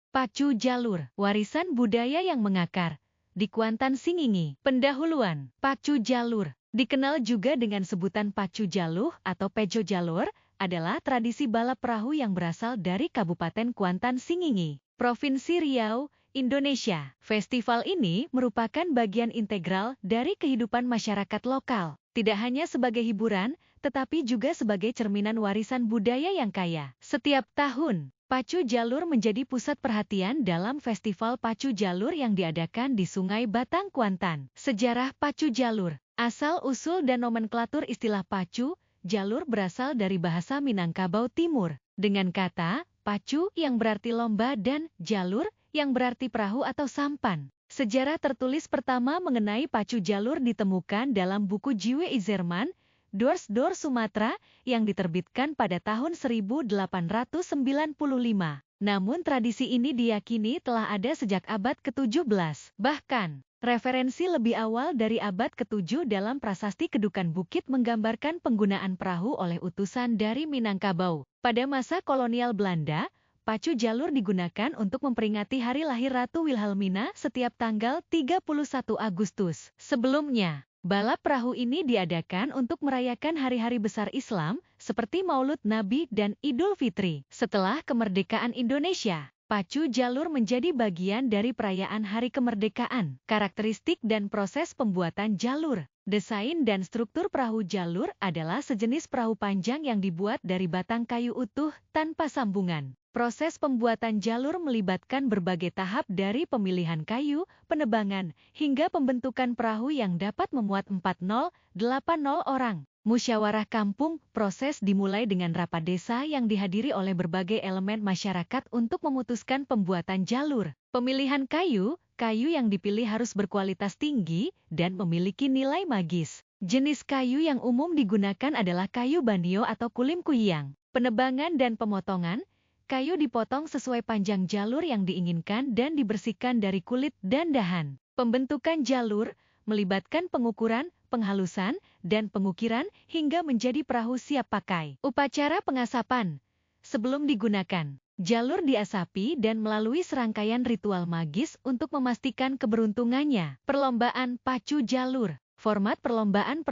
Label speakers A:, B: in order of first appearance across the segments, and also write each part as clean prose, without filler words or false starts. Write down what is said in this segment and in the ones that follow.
A: Pacu jalur, warisan budaya yang mengakar di Kuantan Singingi. Pendahuluan, pacu jalur, dikenal juga dengan sebutan pacu jaluh atau pejo jalur, adalah tradisi balap perahu yang berasal dari Kabupaten Kuantan Singingi, Provinsi Riau, Indonesia. Festival ini merupakan bagian integral dari kehidupan masyarakat lokal, tidak hanya sebagai hiburan, tetapi juga sebagai cerminan warisan budaya yang kaya. Setiap tahun, pacu jalur menjadi pusat perhatian dalam festival pacu jalur yang diadakan di Sungai Batang, Kuantan. Sejarah pacu jalur, asal-usul dan nomenklatur istilah pacu jalur berasal dari bahasa Minangkabau Timur, dengan kata pacu yang berarti lomba dan jalur yang berarti perahu atau sampan. Sejarah tertulis pertama mengenai pacu jalur ditemukan dalam buku Jiwe Izerman, Dor Sumatera, yang diterbitkan pada tahun 1895. Namun tradisi ini diyakini telah ada sejak abad ke-17. Bahkan, referensi lebih awal dari abad ke-7 dalam prasasti Kedukan Bukit menggambarkan penggunaan perahu oleh utusan dari Minangkabau. Pada masa kolonial Belanda, pacu jalur digunakan untuk memperingati hari lahir Ratu Wilhelmina setiap tanggal 31 Agustus. Sebelumnya, balap perahu ini diadakan untuk merayakan hari-hari besar Islam seperti Maulud Nabi dan Idul Fitri. Setelah kemerdekaan Indonesia, pacu jalur menjadi bagian dari perayaan Hari Kemerdekaan. Karakteristik dan proses pembuatan jalur. Desain dan struktur perahu jalur adalah sejenis perahu panjang yang dibuat dari batang kayu utuh tanpa sambungan. Proses pembuatan jalur melibatkan berbagai tahap dari pemilihan kayu, penebangan, hingga pembentukan perahu yang dapat memuat 40-80 orang. Musyawarah kampung, proses dimulai dengan rapat desa yang dihadiri oleh berbagai elemen masyarakat untuk memutuskan pembuatan jalur. Pemilihan kayu yang dipilih harus berkualitas tinggi dan memiliki nilai magis. Jenis kayu yang umum digunakan adalah kayu banio atau kulim kuyang. Penebangan dan pemotongan, kayu dipotong sesuai panjang jalur yang diinginkan dan dibersihkan dari kulit dan dahan. Pembentukan jalur melibatkan pengukuran, penghalusan, dan pengukiran hingga menjadi perahu siap pakai. Upacara pengasapan. Sebelum digunakan, jalur diasapi dan melalui serangkaian ritual magis untuk memastikan keberuntungannya. Perlombaan pacu jalur. Format perlombaan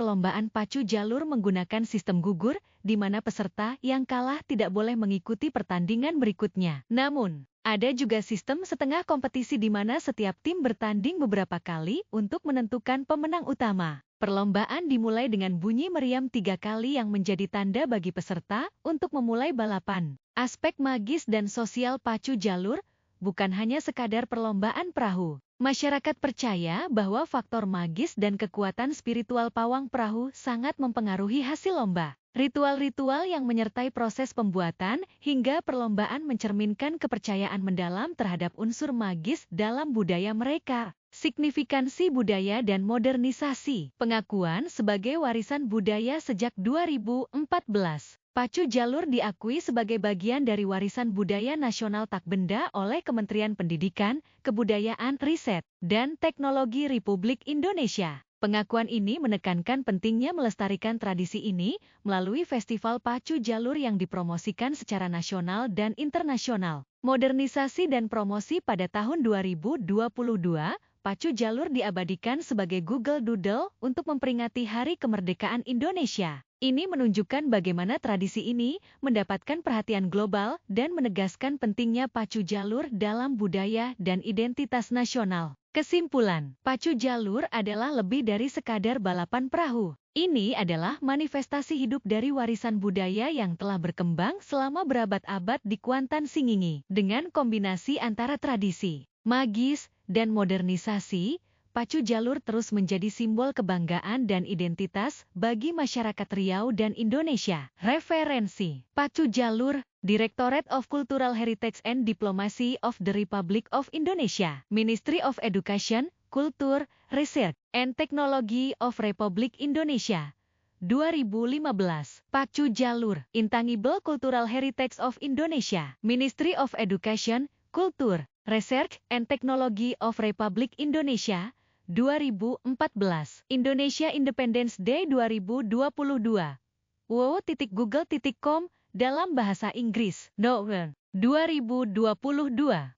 A: pacu jalur menggunakan sistem gugur, di mana peserta yang kalah tidak boleh mengikuti pertandingan berikutnya. Namun, ada juga sistem setengah kompetisi di mana setiap tim bertanding beberapa kali untuk menentukan pemenang utama. Perlombaan dimulai dengan bunyi meriam 3 kali yang menjadi tanda bagi peserta untuk memulai balapan. Aspek magis dan sosial pacu jalur bukan hanya sekadar perlombaan perahu. Masyarakat percaya bahwa faktor magis dan kekuatan spiritual pawang perahu sangat mempengaruhi hasil lomba. Ritual-ritual yang menyertai proses pembuatan hingga perlombaan mencerminkan kepercayaan mendalam terhadap unsur magis dalam budaya mereka. Signifikansi budaya dan modernisasi. Pengakuan sebagai warisan budaya sejak 2014. Pacu jalur diakui sebagai bagian dari warisan budaya nasional tak benda oleh Kementerian Pendidikan, Kebudayaan, Riset, dan Teknologi Republik Indonesia. Pengakuan ini menekankan pentingnya melestarikan tradisi ini melalui festival pacu jalur yang dipromosikan secara nasional dan internasional. Modernisasi dan promosi pada tahun 2022, pacu jalur diabadikan sebagai Google Doodle untuk memperingati Hari Kemerdekaan Indonesia. Ini menunjukkan bagaimana tradisi ini mendapatkan perhatian global dan menegaskan pentingnya pacu jalur dalam budaya dan identitas nasional. Kesimpulan, pacu jalur adalah lebih dari sekadar balapan perahu. Ini adalah manifestasi hidup dari warisan budaya yang telah berkembang selama berabad-abad di Kuantan Singingi. Dengan kombinasi antara tradisi, magis, dan modernisasi, pacu jalur terus menjadi simbol kebanggaan dan identitas bagi masyarakat Riau dan Indonesia. Referensi: Pacu Jalur, Directorate of Cultural Heritage and Diplomacy of the Republic of Indonesia, Ministry of Education, Culture, Research, and Technology of Republik Indonesia. 2015. Pacu Jalur, Intangible Cultural Heritage of Indonesia, Ministry of Education, Culture, Research, and Technology of Republik Indonesia. 2014. Indonesia Independence Day 2022. wow.google.com dalam bahasa Inggris. November 2022.